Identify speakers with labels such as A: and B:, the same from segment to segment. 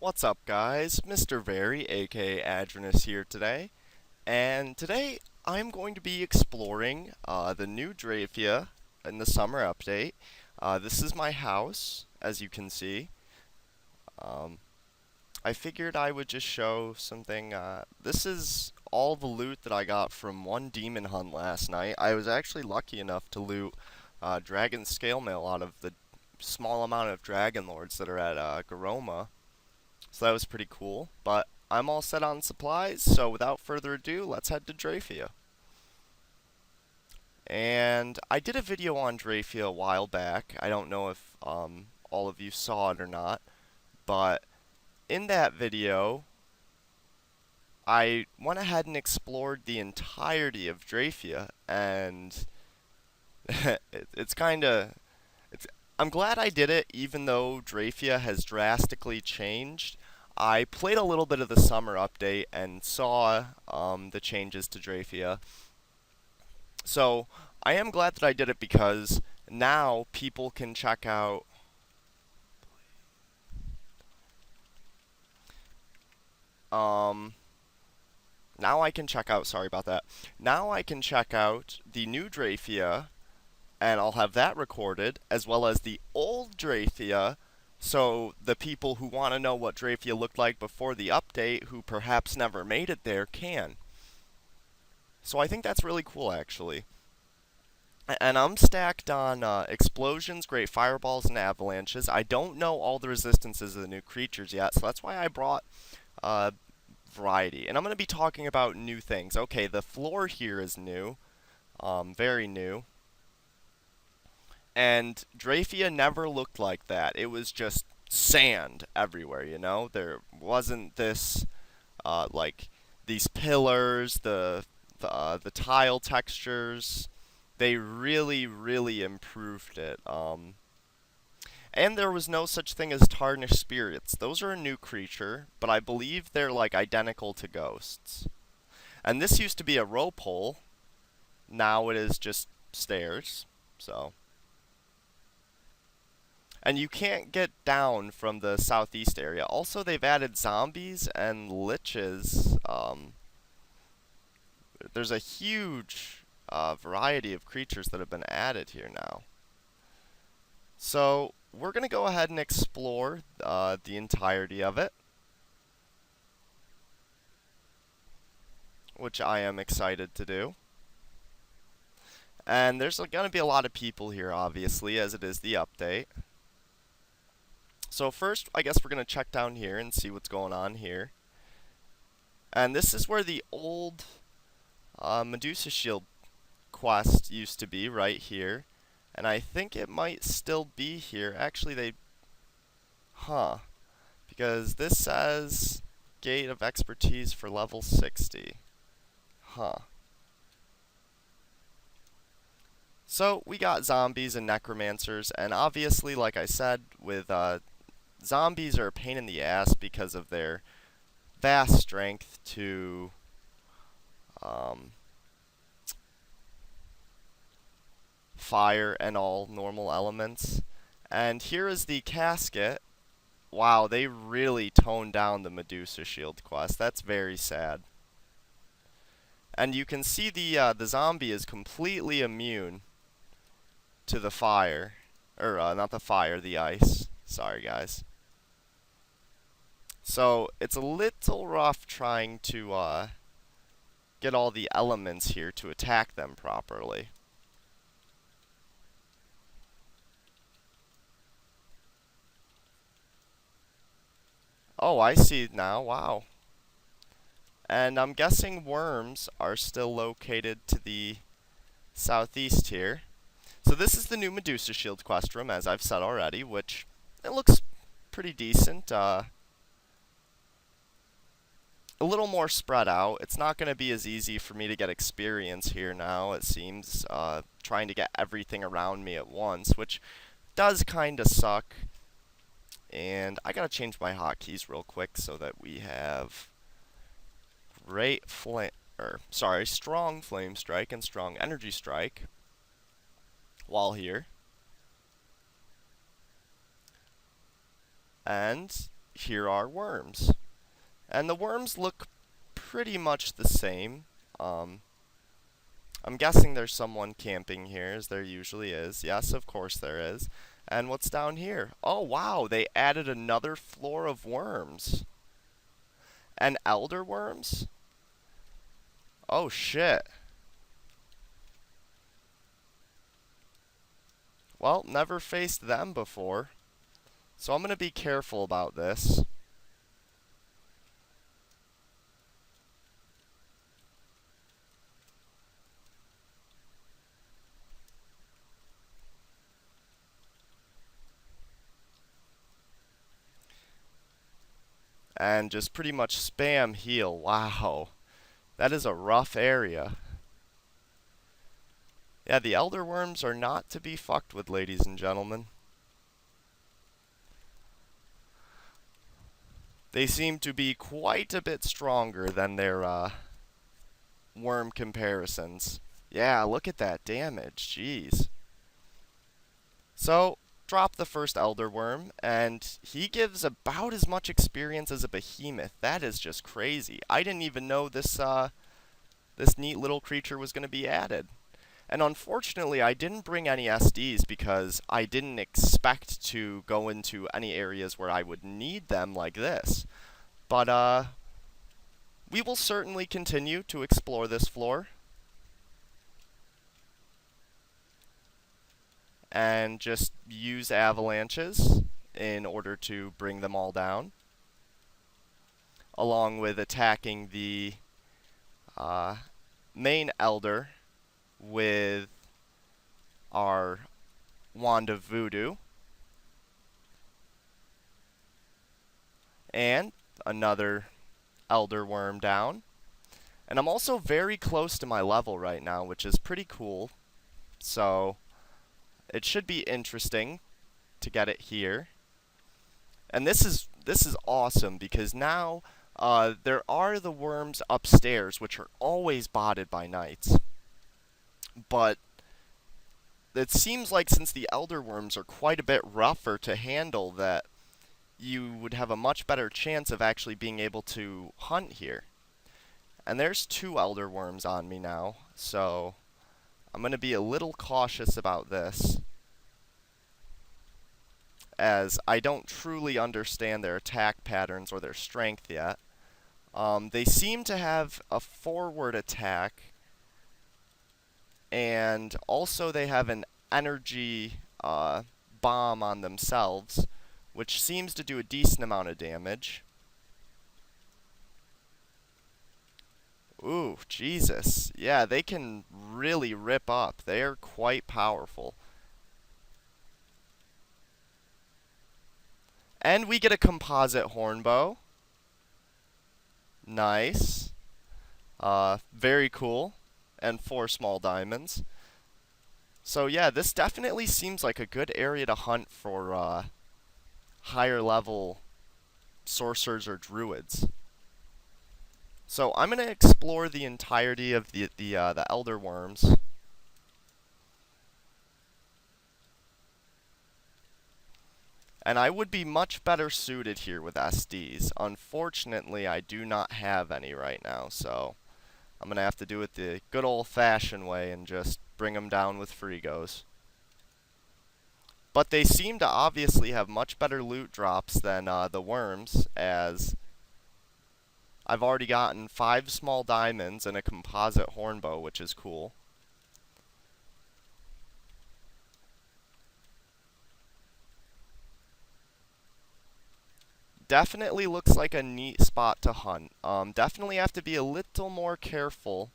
A: What's up, guys? MrVerry, aka Adronus here today, and today I'm going to be exploring the new Drefia in the summer update. This is my house, as you can see. Um, I figured I would just show something. This is all the loot that I got from one demon hunt last night. I was actually lucky enough to loot dragon scale mail out of the small amount of dragon lords that are at Garoma. So that was pretty cool, but I'm all set on supplies, so without further ado, let's head to Drefia. And I did a video on Drefia a while back. I don't know if all of you saw it or not, but in that video, I went ahead and explored the entirety of Drefia, and it's kind of I'm glad I did it, even though Drefia has drastically changed. I played a little bit of the summer update and saw the changes to Drefia. So I am glad that I did it because now people can check out. Now I can check out. Sorry about that. Now I can check out the new Drefia, and I'll have that recorded, as well as the old Drefia, so the people who want to know what Drefia looked like before the update, who perhaps never made it there, can. So I think that's really cool, actually. And I'm stacked on explosions, great fireballs, and avalanches. I don't know all the resistances of the new creatures yet, so that's why I brought variety. And I'm going to be talking about new things. Okay, the floor here is new, very new. And Drefia never looked like that. It was just sand everywhere, you know? There wasn't this, like, these pillars, the tile textures. They really, really improved it. And there was no such thing as tarnished spirits. Those are a new creature, but I believe they're, like, identical to ghosts. And this used to be a rope hole. Now it is just stairs, so. And you can't get down from the southeast area. Also, they've added zombies and liches. There's a huge variety of creatures that have been added here now. So, we're going to go ahead and explore the entirety of it, which I am excited to do. And there's going to be a lot of people here, obviously, as it is the update. So first, I guess we're going to check down here and see what's going on here. And this is where the old Medusa shield quest used to be, right here. And I think it might still be here. Actually, because this says Gate of Expertise for level 60. So, we got zombies and necromancers, and obviously, like I said, with zombies are a pain in the ass because of their vast strength to fire and all normal elements. And here is the casket. Wow, they really toned down the Medusa shield quest. That's very sad. And you can see the zombie is completely immune to the fire. Or, not the fire, the ice. Sorry, guys. So, it's a little rough trying to get all the elements here to attack them properly. Oh, I see now. Wow. And I'm guessing worms are still located to the southeast here. So this is the new Medusa shield quest room, as I've said already, which it looks pretty decent. A little more spread out. It's not going to be as easy for me to get experience here now, it seems, trying to get everything around me at once, which does kind of suck. And I gotta change my hotkeys real quick so that we have strong flame strike and strong energy strike while here. And here are worms. And the worms look pretty much the same. I'm guessing there's someone camping here, as there usually is. Yes, of course there is. And what's down here? Oh, wow, they added another floor of worms. And Elder Wyrms? Oh, shit. Well, never faced them before. So I'm going to be careful about this. And just pretty much spam heal. Wow. That is a rough area. Yeah, the Elder Wyrms are not to be fucked with, ladies and gentlemen. They seem to be quite a bit stronger than their worm comparisons. Yeah, look at that damage. Jeez. So, drop the first Elder Wyrm, and he gives about as much experience as a behemoth. That is just crazy. I didn't even know this neat little creature was going to be added. And unfortunately, I didn't bring any SDs because I didn't expect to go into any areas where I would need them like this. But, we will certainly continue to explore this floor. And just use avalanches in order to bring them all down. Along with attacking the main Elder with our Wand of Voodoo. And another Elder Wyrm down. And I'm also very close to my level right now, which is pretty cool. So it should be interesting to get it here. And this is awesome because now there are the worms upstairs, which are always botted by knights. But it seems like since the Elder Wyrms are quite a bit rougher to handle, that you would have a much better chance of actually being able to hunt here. And there's 2 Elder Wyrms on me now, so I'm going to be a little cautious about this, as I don't truly understand their attack patterns or their strength yet. They seem to have a forward attack, and also they have an energy bomb on themselves, which seems to do a decent amount of damage. Ooh, Jesus. Yeah, they can really rip up. They are quite powerful. And we get a composite hornbow. Nice. Very cool. And 4 small diamonds. So yeah, this definitely seems like a good area to hunt for higher level sorcerers or druids. So I'm going to explore the entirety of the Elder Wyrms. And I would be much better suited here with SDs. Unfortunately, I do not have any right now, so I'm going to have to do it the good old-fashioned way and just bring them down with frigos. But they seem to obviously have much better loot drops than the Wyrms, as I've already gotten 5 small diamonds and a composite hornbow, which is cool. Definitely looks like a neat spot to hunt. Definitely have to be a little more careful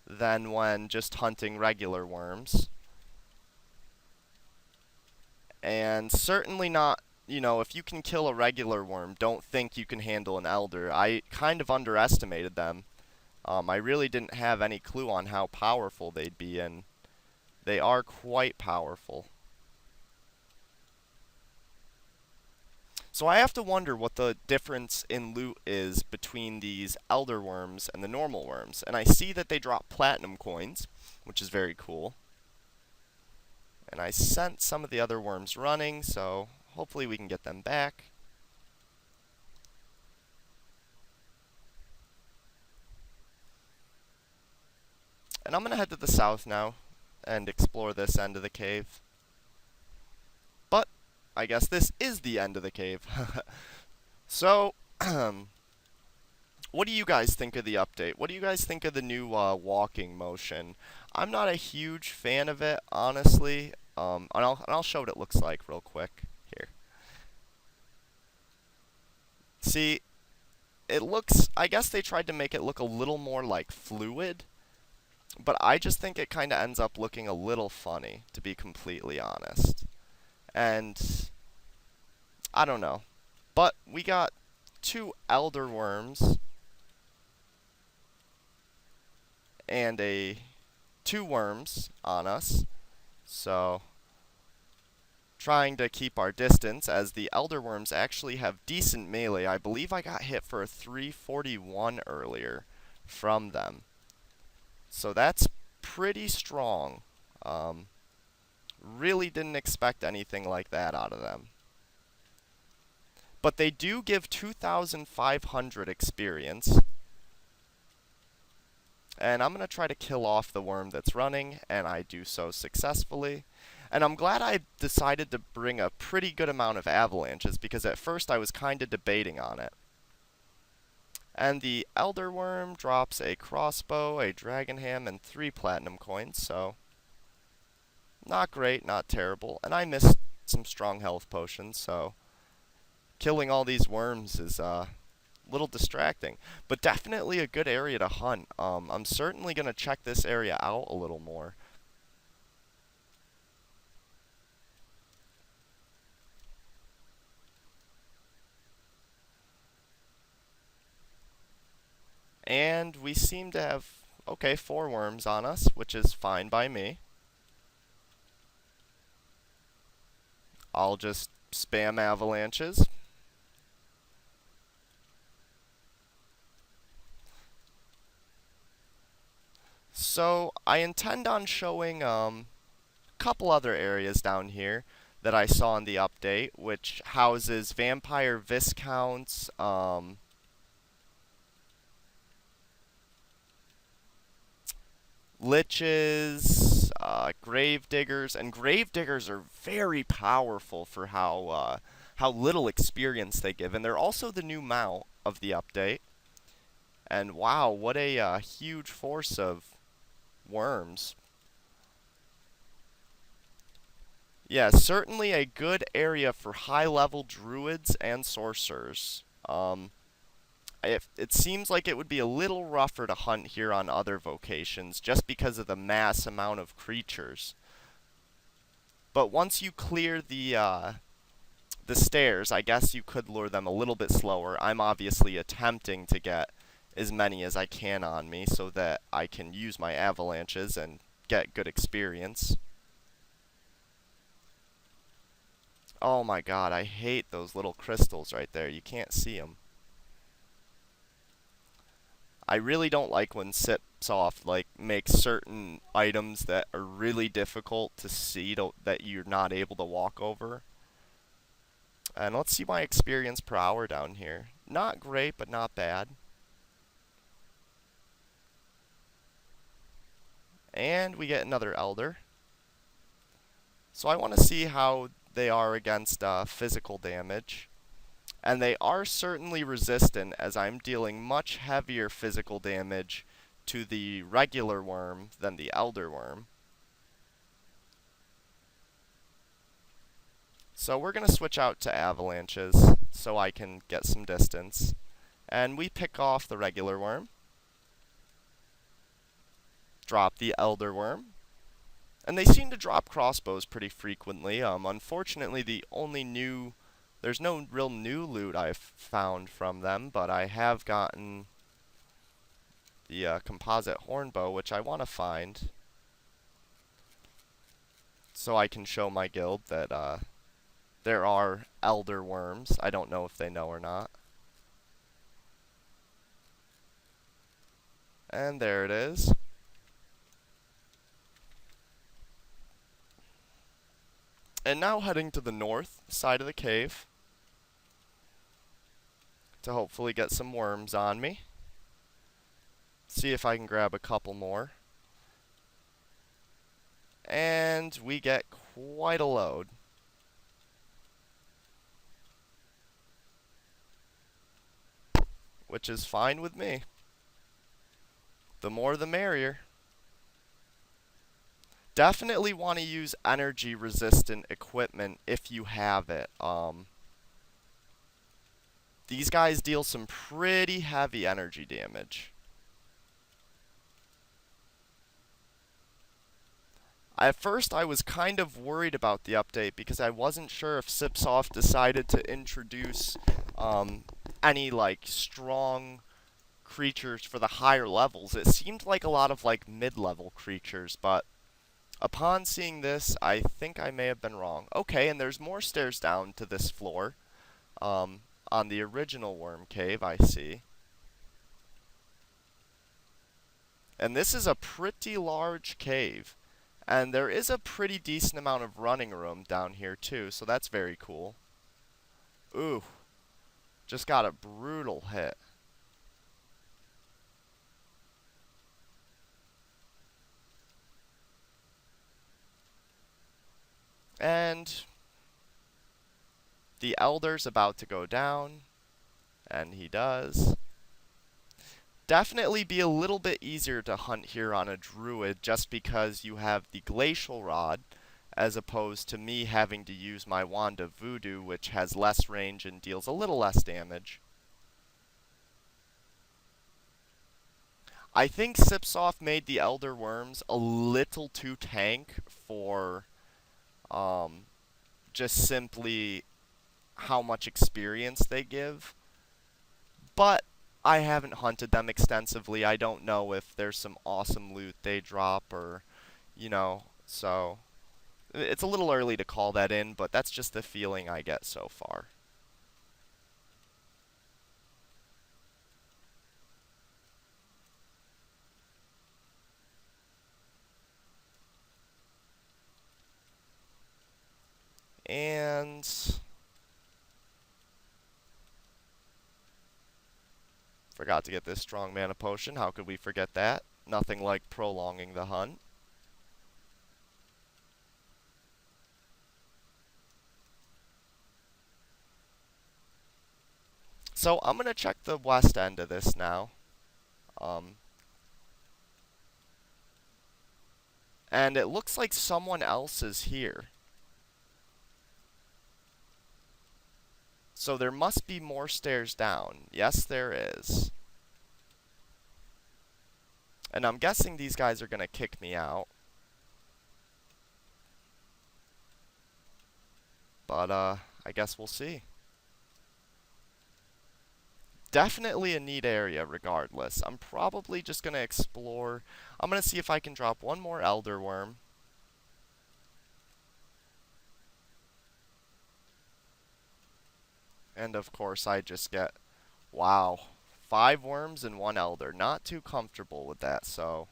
A: than when just hunting regular worms. And certainly not, you know, if you can kill a regular worm, don't think you can handle an elder. I kind of underestimated them. I really didn't have any clue on how powerful they'd be, and they are quite powerful. So I have to wonder what the difference in loot is between these Elder Wyrms and the normal worms. And I see that they drop platinum coins, which is very cool. And I sent some of the other worms running, so hopefully we can get them back. And I'm going to head to the south now and explore this end of the cave. But I guess this is the end of the cave. So, what do you guys think of the update? What do you guys think of the new walking motion? I'm not a huge fan of it, honestly. And I'll show what it looks like real quick here. See, it looks, I guess they tried to make it look a little more like fluid, but I just think it kind of ends up looking a little funny, to be completely honest. And I don't know. But we got 2 Elder Wyrms and 2 worms on us. So, trying to keep our distance, as the Elder Wyrms actually have decent melee. I believe I got hit for a 341 earlier from them. So that's pretty strong. Really didn't expect anything like that out of them. But they do give 2,500 experience. And I'm going to try to kill off the worm that's running, and I do so successfully. And I'm glad I decided to bring a pretty good amount of avalanches, because at first I was kind of debating on it. And the Elder Wyrm drops a crossbow, a dragon ham, and 3 platinum coins, so not great, not terrible. And I missed some strong health potions, so killing all these worms is a little distracting. But definitely a good area to hunt. I'm certainly going to check this area out a little more. And we seem to have, okay, 4 worms on us, which is fine by me. I'll just spam avalanches. So, I intend on showing a couple other areas down here that I saw in the update, which houses vampire viscounts, liches, grave diggers, and grave diggers are very powerful for how little experience they give, and they're also the new mount of the update. And wow, what a huge force of worms. Yeah, certainly a good area for high-level druids and sorcerers. It seems like it would be a little rougher to hunt here on other vocations, just because of the mass amount of creatures. But once you clear the stairs, I guess you could lure them a little bit slower. I'm obviously attempting to get as many as I can on me so that I can use my avalanches and get good experience. Oh my god, I hate those little crystals right there. You can't see them. I really don't like when Sipsoft makes certain items that are really difficult to see that you're not able to walk over. And let's see my experience per hour down here. Not great, but not bad. And we get another Elder. So I want to see how they are against physical damage. And they are certainly resistant, as I'm dealing much heavier physical damage to the regular worm than the Elder Wyrm. So we're going to switch out to avalanches so I can get some distance. And we pick off the regular worm. Drop the Elder Wyrm. And they seem to drop crossbows pretty frequently. Unfortunately, there's no real new loot I've found from them, but I have gotten the composite hornbow, which I want to find, so I can show my guild that there are Elder Wyrms. I don't know if they know or not. And there it is. And now heading to the north side of the cave to hopefully get some worms on me. See if I can grab a couple more. And we get quite a load. Which is fine with me. The more the merrier. Definitely want to use energy resistant equipment if you have it. These guys deal some pretty heavy energy damage. At first I was kind of worried about the update because I wasn't sure if Sipsoft decided to introduce any like strong creatures for the higher levels. It seemed like a lot of like mid-level creatures, but upon seeing this, I think I may have been wrong. Okay, and there's more stairs down to this floor. On the original worm cave, I see. And this is a pretty large cave. And there is a pretty decent amount of running room down here too, so that's very cool. Ooh, just got a brutal hit. And the Elder's about to go down, and he does. Definitely be a little bit easier to hunt here on a druid just because you have the glacial rod as opposed to me having to use my wand of voodoo, which has less range and deals a little less damage. I think Sipsoft made the Elder Wyrms a little too tank for just simply how much experience they give. But I haven't hunted them extensively. I don't know if there's some awesome loot they drop or, so it's a little early to call that in, but that's just the feeling I get so far. And forgot to get this strong mana potion. How could we forget that? Nothing like prolonging the hunt. So I'm going to check the west end of this now. And it looks like someone else is here. So there must be more stairs down. Yes, there is. And I'm guessing these guys are going to kick me out. But, I guess we'll see. Definitely a neat area regardless. I'm probably just going to explore. I'm going to see if I can drop one more Elder Wyrm. And of course I just get, wow, 5 worms and 1 Elder. Not too comfortable with that, so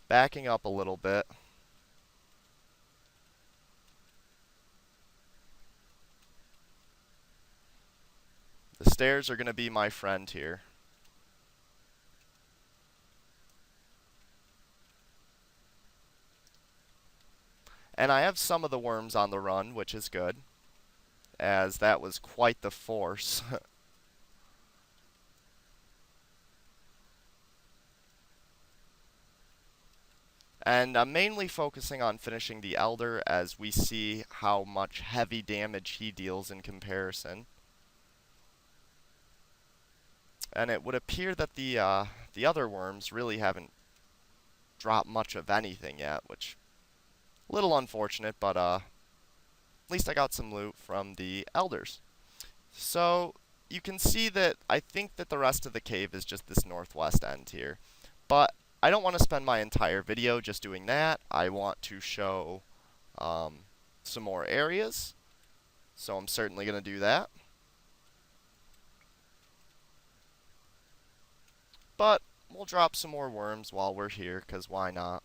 A: backing up a little bit. The stairs are going to be my friend here. And I have some of the worms on the run, which is good, as that was quite the force. And I'm mainly focusing on finishing the Elder as we see how much heavy damage he deals in comparison. And it would appear that the other worms really haven't dropped much of anything yet, which a little unfortunate, but at least I got some loot from the Elders. So you can see that I think that the rest of the cave is just this northwest end here. But I don't want to spend my entire video just doing that. I want to show some more areas. So I'm certainly going to do that. But we'll drop some more worms while we're here, because why not?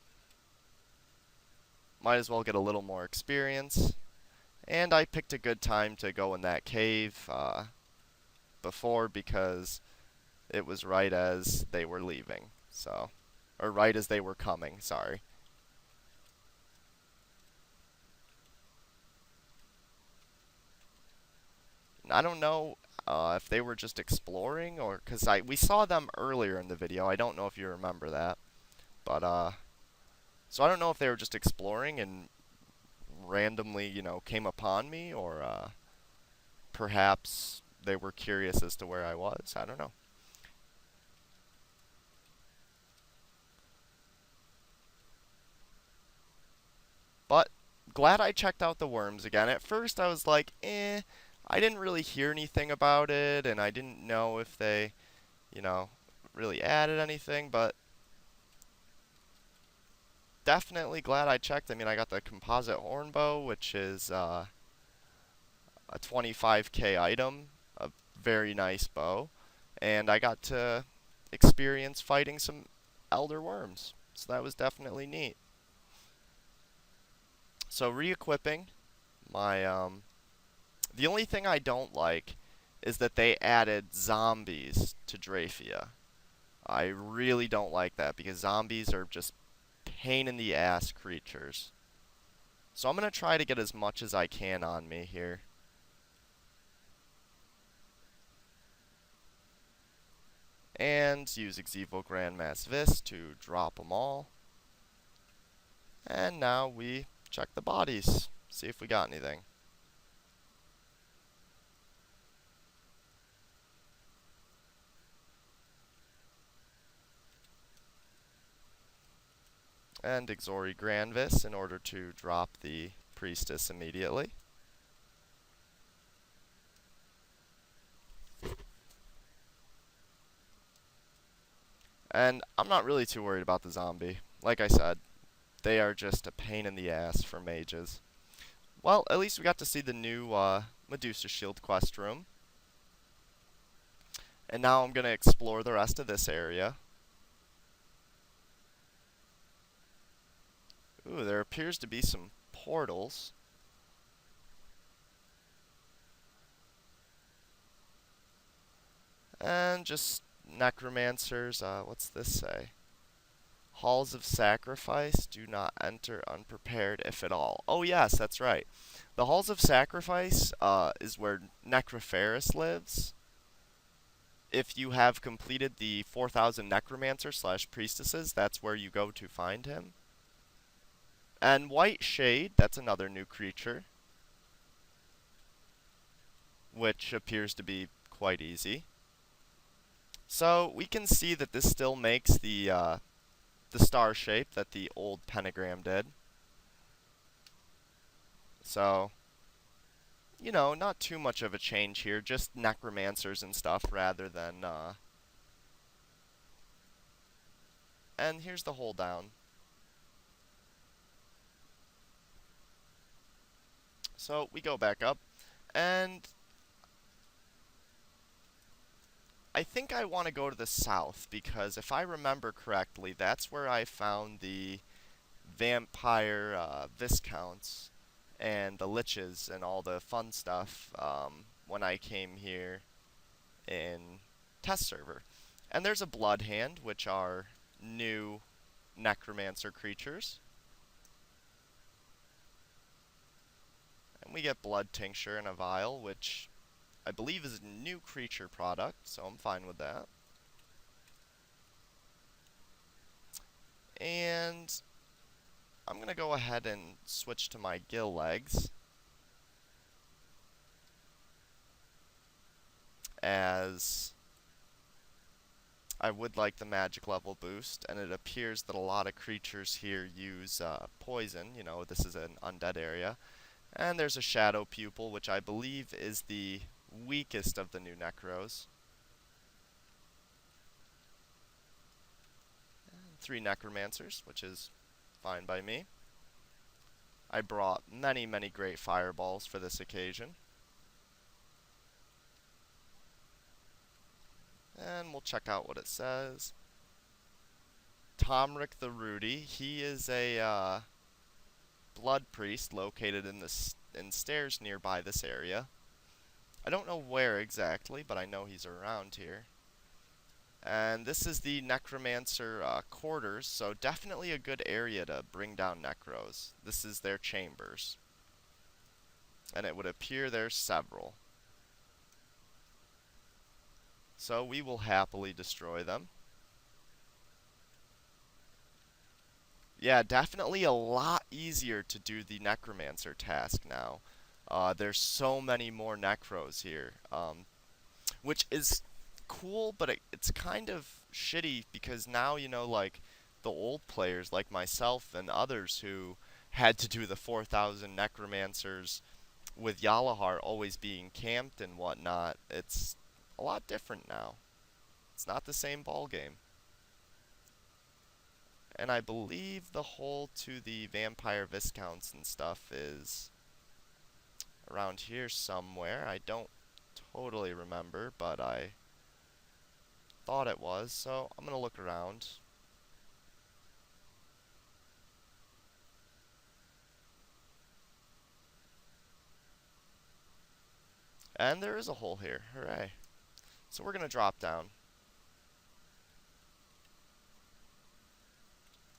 A: Might as well get a little more experience. And I picked a good time to go in that cave before because it was right as they were leaving. So, or right as they were coming, sorry. I don't know if they were just exploring or because we saw them earlier in the video. I don't know if you remember that, but so I don't know if they were just exploring and randomly, came upon me, or perhaps they were curious as to where I was. I don't know. But glad I checked out the worms again. At first I was like, I didn't really hear anything about it, and I didn't know if they, you know, really added anything, but definitely glad I checked. I mean, I got the composite hornbow, which is a 25k item, a very nice bow, and I got to experience fighting some Elder Wyrms, so that was definitely neat. So re-equipping my the only thing I don't like is that they added zombies to Drefia. I really don't like that because zombies are just pain in the ass creatures. So I'm going to try to get as much as I can on me here. And use Exevo Grandmass Vis to drop them all. And now we check the bodies, see if we got anything. And Exori Grandvis in order to drop the Priestess immediately. And I'm not really too worried about the zombie. Like I said, they are just a pain in the ass for mages. Well, at least we got to see the new Medusa Shield quest room. And now I'm going to explore the rest of this area. Ooh, there appears to be some portals. And just necromancers. What's this say? Halls of Sacrifice, do not enter unprepared if at all. Oh yes, that's right. The Halls of Sacrifice is where Necroferus lives. If you have completed the 4,000 Necromancer / Priestesses, that's where you go to find him. And White Shade, that's another new creature, which appears to be quite easy. So we can see that this still makes the star shape that the old pentagram did. So, not too much of a change here, just necromancers and stuff rather than, and here's the hole down. So we go back up, and I think I want to go to the south, because if I remember correctly, that's where I found the vampire Viscounts and the liches and all the fun stuff when I came here in test server. And there's a blood hand, which are new necromancer creatures. And we get blood tincture in a vial, which I believe is a new creature product, so I'm fine with that. And I'm going to go ahead and switch to my gill legs, as I would like the magic level boost, and it appears that a lot of creatures here use poison. This is an undead area. And there's a shadow pupil, which I believe is the weakest of the new necros. And 3 necromancers, which is fine by me. I brought many, many great fireballs for this occasion. And we'll check out what it says. Tomric the Rudy, he is a blood priest located in stairs nearby this area. I don't know where exactly, but I know he's around here. And this is the necromancer quarters, so definitely a good area to bring down necros. This is their chambers, and it would appear there's several. So we will happily destroy them. Yeah, definitely a lot easier to do the Necromancer task now. There's so many more Necros here, which is cool, but it's kind of shitty because now, you know, like, the old players like myself and others who had to do the 4,000 Necromancers with Yalahar always being camped and whatnot, it's a lot different now. It's not the same ball game. And I believe the hole to the vampire viscounts and stuff is around here somewhere. I don't totally remember, but I thought it was, so I'm gonna look around. And there is a hole here. Hooray. So we're gonna drop down.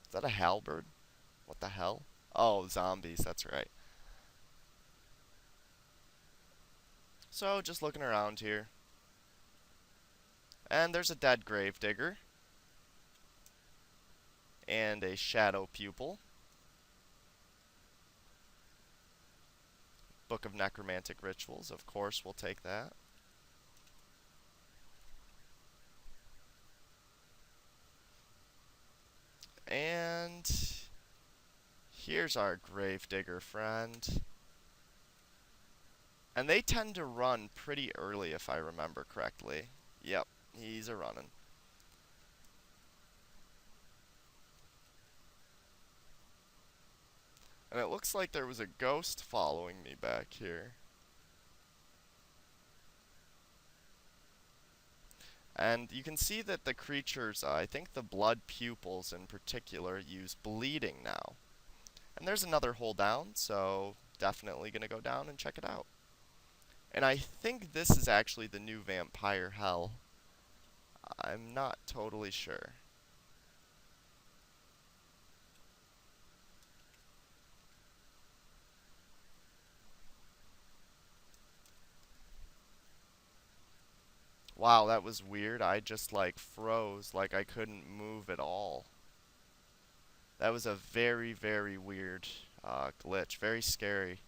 A: Is that a halberd? What the hell? Oh, zombies, that's right. So, just looking around here. And there's a dead gravedigger. And a shadow pupil. Book of Necromantic Rituals, of course, we'll take that. And here's our gravedigger friend. And they tend to run pretty early, if I remember correctly. Yep, he's a running. And it looks like there was a ghost following me back here. And you can see that the creatures, I think the blood pupils in particular, use bleeding now. And there's another hole down, so definitely gonna go down and check it out. And I think this is actually the new vampire hell. I'm not totally sure. Wow, that was weird. I just like froze, like I couldn't move at all. That was a very, very weird glitch. Very scary.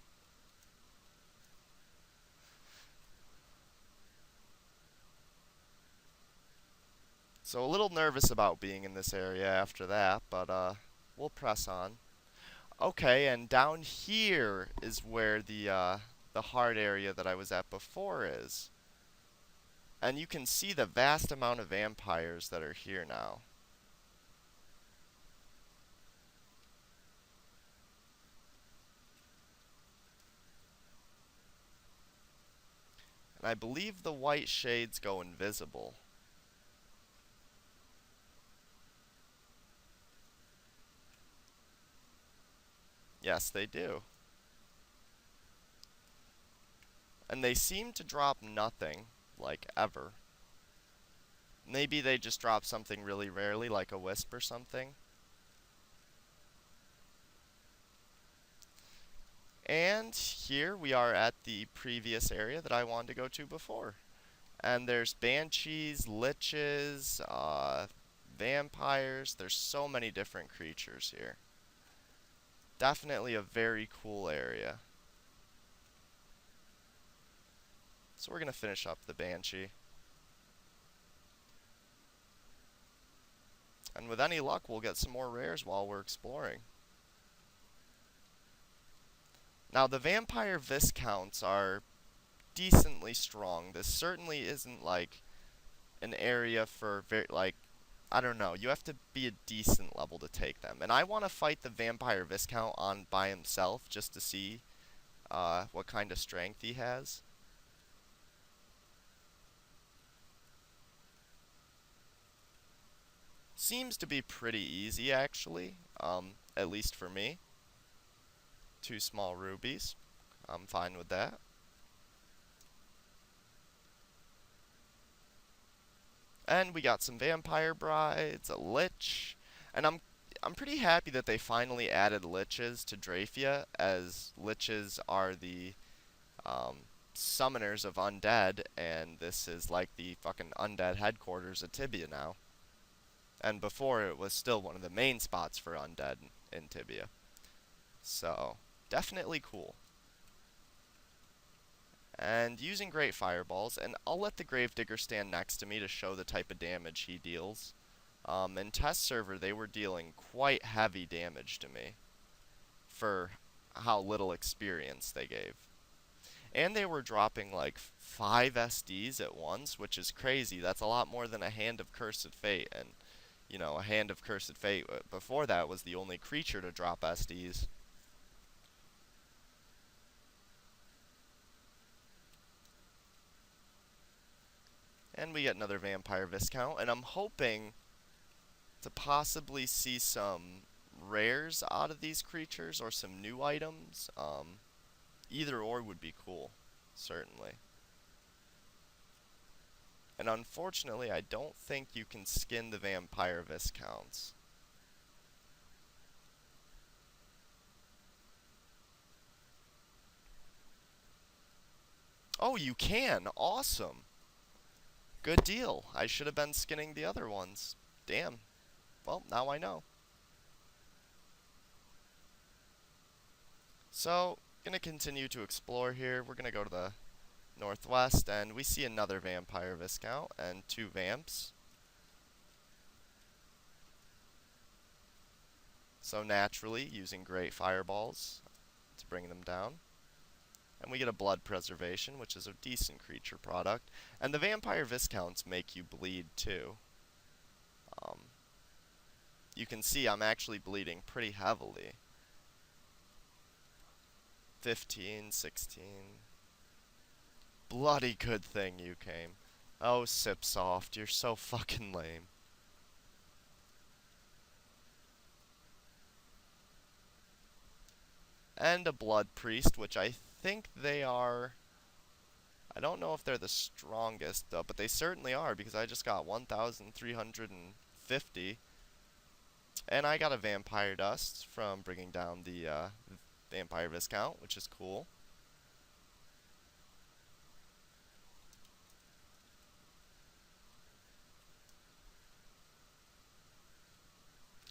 A: So a little nervous about being in this area after that, but we'll press on. Okay, and down here is where the hard area that I was at before is. And you can see the vast amount of vampires that are here now. And I believe the white shades go invisible. Yes, they do. And they seem to drop nothing, like ever. Maybe they just drop something really rarely, like a wisp or something. And here we are at the previous area that I wanted to go to before. And there's banshees, liches, vampires. There's so many different creatures here. Definitely a very cool area. So we're going to finish up the banshee. And with any luck, we'll get some more rares while we're exploring. Now, the vampire viscounts are decently strong. This certainly isn't like an area for I don't know. You have to be a decent level to take them. And I want to fight the vampire viscount on by himself just to see what kind of strength he has. Seems to be pretty easy, actually, at least for me. 2 small rubies. I'm fine with that. And we got some vampire brides, a lich, and I'm pretty happy that they finally added liches to Drefia, as liches are the summoners of undead, and this is like the fucking undead headquarters of Tibia now. And before, it was still one of the main spots for undead in Tibia. So, definitely cool. And using great fireballs, and I'll let the Gravedigger stand next to me to show the type of damage he deals. In test server, they were dealing quite heavy damage to me for how little experience they gave. And they were dropping like 5 SDs at once, which is crazy. That's a lot more than a Hand of Cursed Fate. And, you know, a Hand of Cursed Fate before that was the only creature to drop SDs. And we get another Vampire Viscount, and I'm hoping to possibly see some rares out of these creatures or some new items. Either or would be cool, certainly. And unfortunately, I don't think you can skin the Vampire Viscounts. Oh, you can! Awesome! Good deal. I should have been skinning the other ones. Damn. Well, now I know. So, gonna continue to explore here. We're gonna go to the northwest, and we see another Vampire Viscount and 2 Vamps. So naturally, using great fireballs to bring them down. And we get a Blood Preservation, which is a decent creature product. And the Vampire Viscounts make you bleed, too. You can see I'm actually bleeding pretty heavily. 15, 16. Bloody good thing you came. Oh, Sipsoft, you're so fucking lame. And a Blood Priest, which I think they are... I don't know if they're the strongest, though, but they certainly are, because I just got 1,350. And I got a Vampire Dust from bringing down the Vampire Viscount, which is cool.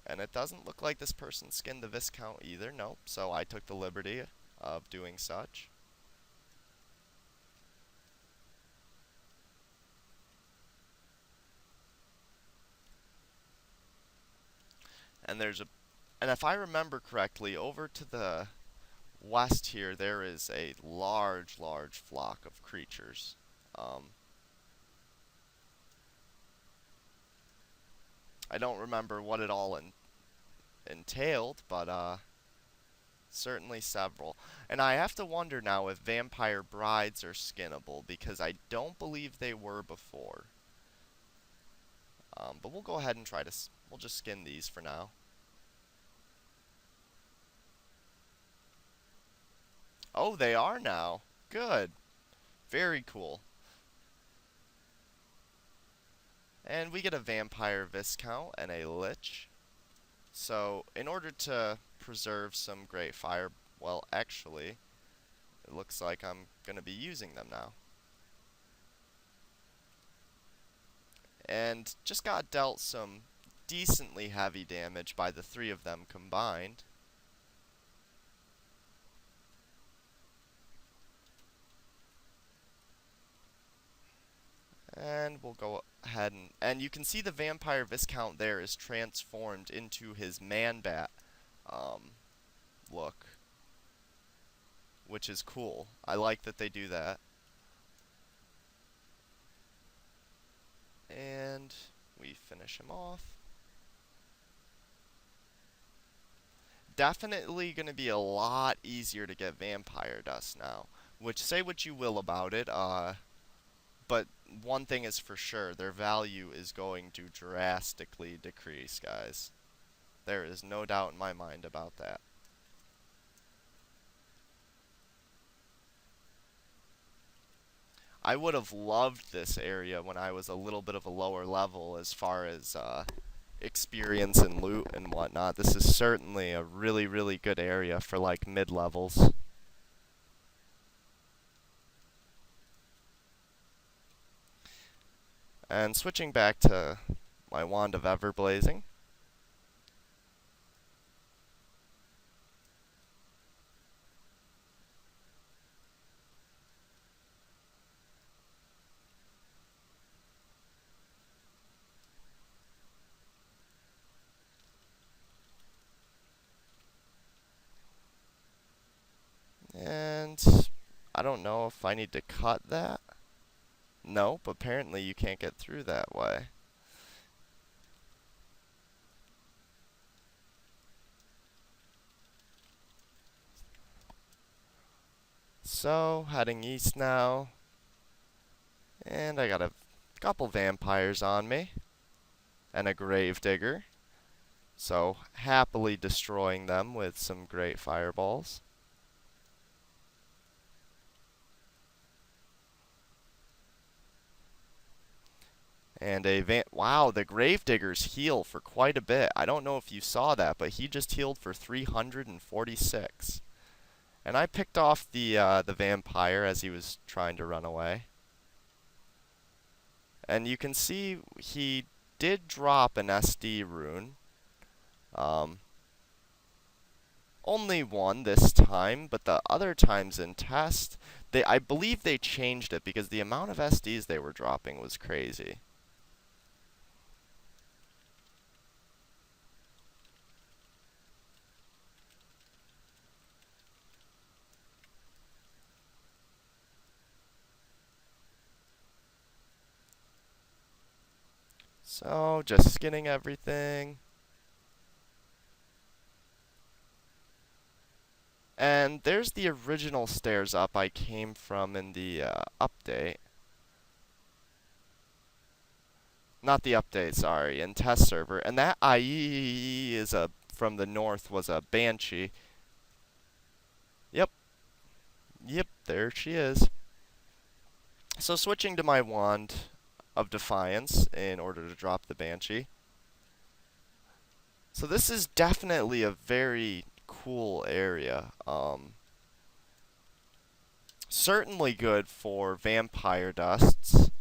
A: And it doesn't look like this person skinned the Viscount either, nope, so I took the liberty of doing such. And if I remember correctly, over to the west here, there is a large flock of creatures. I don't remember what it all entailed, but certainly several. And I have to wonder now if vampire brides are skinnable, because I don't believe they were before. But we'll go ahead and we'll just skin these for now. Oh, they are now. Good. Very cool. And we get a Vampire Viscount and a Lich. So, in order to preserve some great fire, well, actually, it looks like I'm going to be using them now. And just got dealt some decently heavy damage by the 3 of them combined. And we'll go ahead and you can see the Vampire Viscount there is transformed into his Man-Bat look, which is cool. I like that they do that. And we finish him off. Definitely going to be a lot easier to get Vampire Dust now, which, say what you will about it, but one thing is for sure, their value is going to drastically decrease, guys. There is no doubt in my mind about that. I would have loved this area when I was a little bit of a lower level as far as experience and loot and whatnot. This is certainly a really good area for like mid-levels. And switching back to my Wand of Everblazing. And I don't know if I need to cut that. Nope, apparently you can't get through that way. So, heading east now. And I got a couple vampires on me. And a gravedigger. So, happily destroying them with some great fireballs. And wow, the gravediggers heal for quite a bit. I don't know if you saw that, but he just healed for 346. And I picked off the vampire as he was trying to run away. And you can see he did drop an SD rune. Only one this time, but the other times in test, I believe they changed it because the amount of SDs they were dropping was crazy. So, just skinning everything. And there's the original stairs up I came from in the update. Not the update, sorry, in test server. And that IE is from the north was a Banshee. Yep. Yep, there she is. So switching to my Wand of Defiance in order to drop the Banshee. So this is definitely a very cool area. Certainly good for vampire dusts.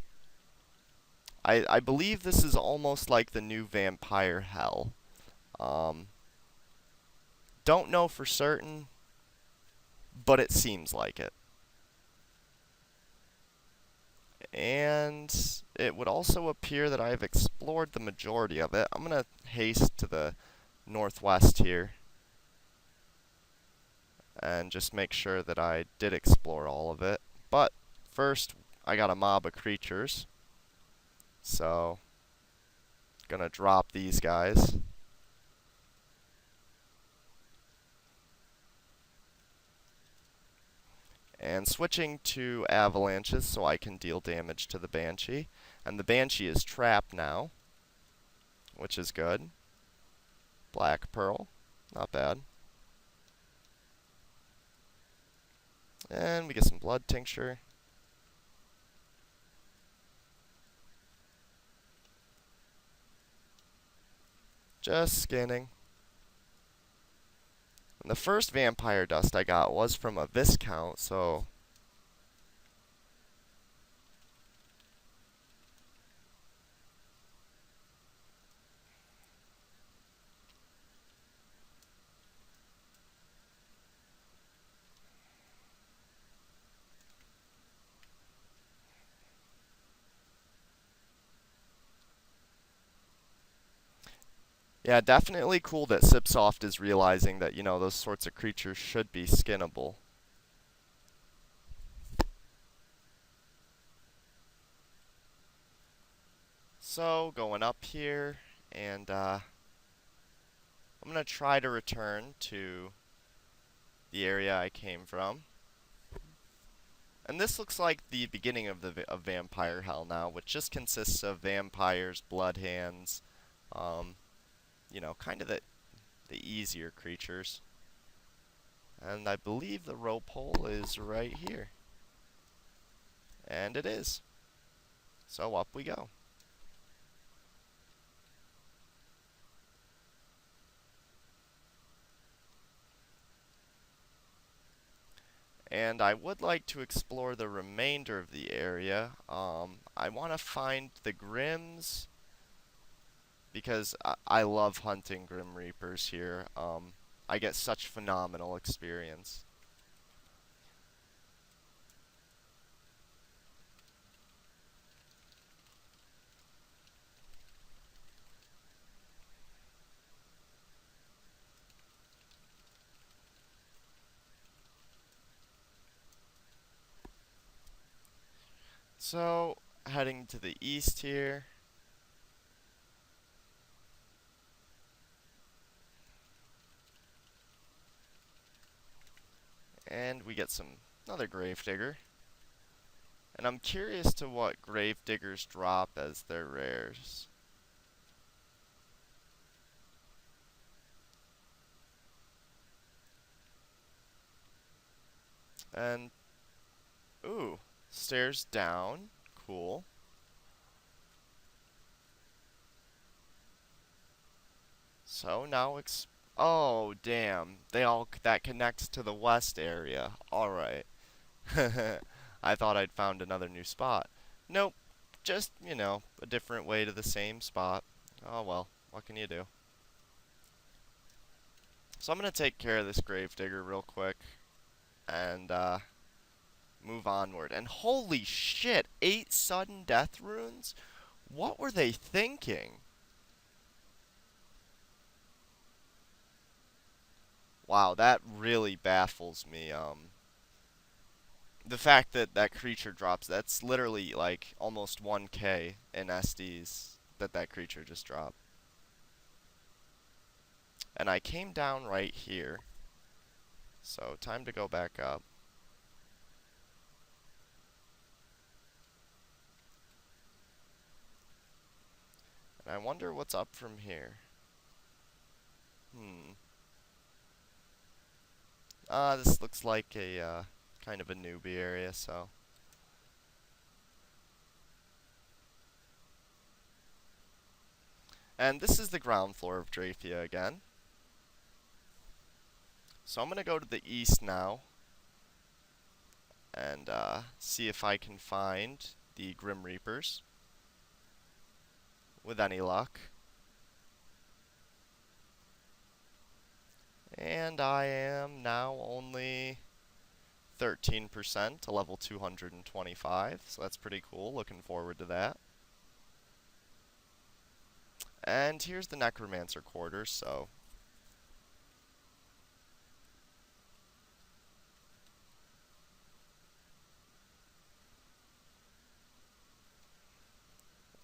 A: I believe this is almost like the new vampire hell. Don't know for certain, but it seems like it. And it would also appear that I've explored the majority of it. I'm going to haste to the northwest here and just make sure that I did explore all of it. But first, I got a mob of creatures. So, gonna drop these guys. And switching to avalanches so I can deal damage to the Banshee. And the Banshee is trapped now, which is good. Black Pearl, not bad. And we get some blood tincture. Just scanning. And the first vampire dust I got was from a Viscount, so... Yeah, definitely cool that Sipsoft is realizing that, you know, those sorts of creatures should be skinnable. So, going up here, and I'm going to try to return to the area I came from. And this looks like the beginning of of Vampire Hell now, which just consists of vampires, bloodhands, you know, kind of the easier creatures. And I believe the rope hole is right here. And it is. So up we go. And I would like to explore the remainder of the area. I want to find the Grims because I love hunting Grim Reapers here. I get such phenomenal experience. So, heading to the east here. And we get another Gravedigger. And I'm curious to what Gravediggers drop as their rares. And, ooh, stairs down. Cool. So now oh, damn. That connects to the west area. Alright. I thought I'd found another new spot. Nope. Just, a different way to the same spot. Oh well, what can you do? So I'm gonna take care of this Gravedigger real quick. And, move onward. And holy shit, 8 sudden death runes? What were they thinking? Wow, that really baffles me. The fact that that creature drops, that's literally like almost 1k in SDs that creature just dropped. And I came down right here. So, time to go back up. And I wonder what's up from here. This looks like a, kind of a newbie area, so. And this is the ground floor of Drefia again. So I'm gonna go to the east now. And, see if I can find the Grim Reapers. With any luck. And I am now only 13% to level 225, so that's pretty cool. Looking forward to that. And here's the Necromancer quarters, so.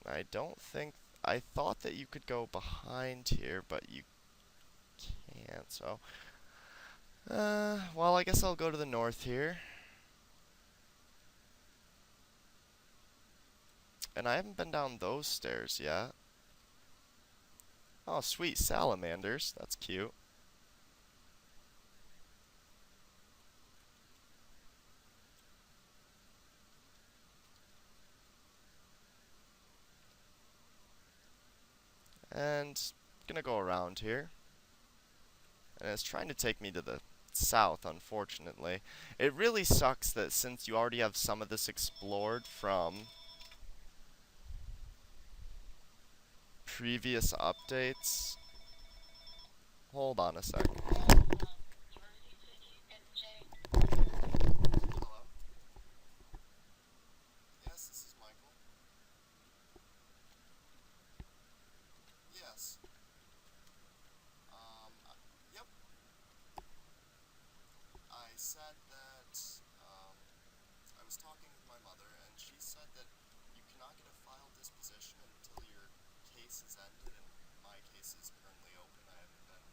A: I don't think. I thought that you could go behind here, but you can't, so. Well, I guess I'll go to the north here. And I haven't been down those stairs yet. Oh, sweet, salamanders. That's cute. And gonna go around here. And it's trying to take me to the south, unfortunately. It really sucks that since you already have some of this explored from previous updates. Hold on a sec. Hello? Yes, this is Michael. Yes. Yep. I said that, I was talking with my mother, and she said that you cannot get a file disposition until your case is ended, and my case is currently open. I haven't been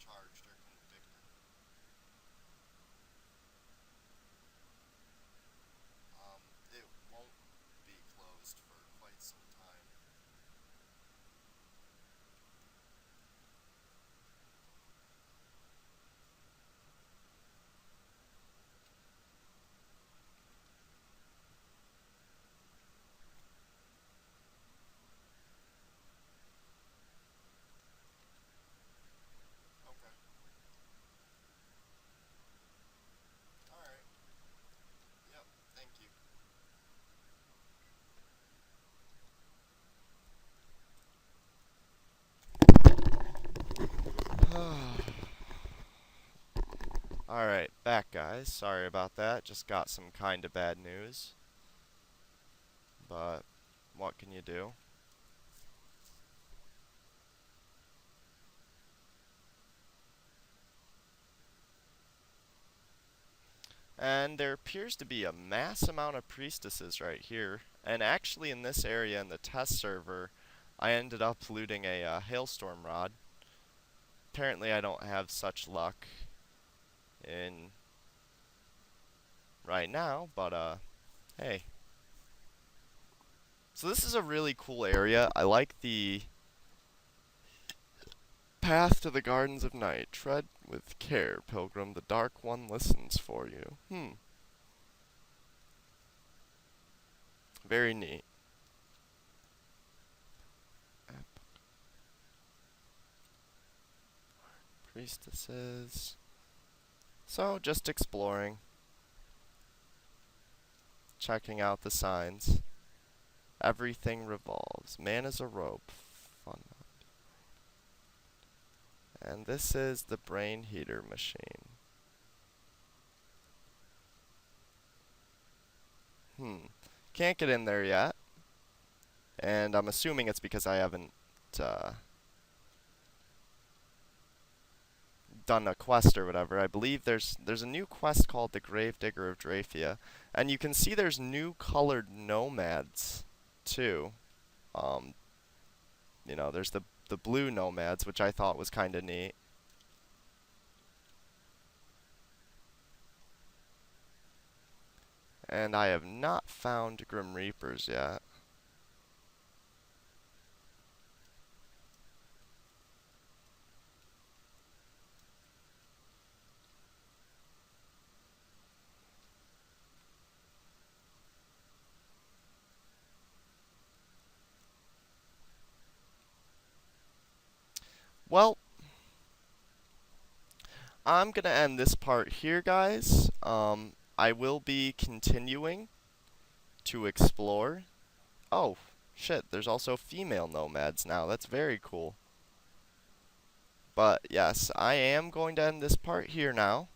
A: charged or convicted. It won't be closed for quite some time. Okay. Alright, back guys. Sorry about that. Just got some kinda bad news. But what can you do? And there appears to be a mass amount of priestesses right here. And actually in this area in the test server, I ended up looting a hailstorm rod. Apparently I don't have such luck in right now, but hey. So this is a really cool area. I like the path to the gardens of night. Tread with care, pilgrim. The dark one listens for you. Very neat. Priestesses. So, just exploring. Checking out the signs. Everything revolves. Man is a rope. Fun. And this is the brain heater machine. Can't get in there yet. And I'm assuming it's because I haven't done a quest or whatever. I believe there's a new quest called the Gravedigger of Drefia, and you can see there's new colored nomads too. You know, there's the blue nomads, which I thought was kind of neat. And I have not found Grim Reapers yet. Well, I'm gonna end this part here, guys. I will be continuing to explore. Oh, shit, there's also female nomads now. That's very cool. But yes, I am going to end this part here now.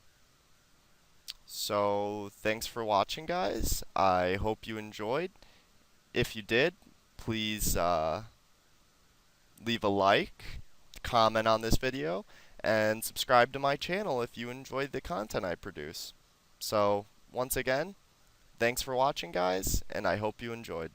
A: So, thanks for watching, guys. I hope you enjoyed. If you did, please leave a like, comment on this video, and subscribe to my channel if you enjoyed the content I produce. So, once again, thanks for watching, guys, and I hope you enjoyed.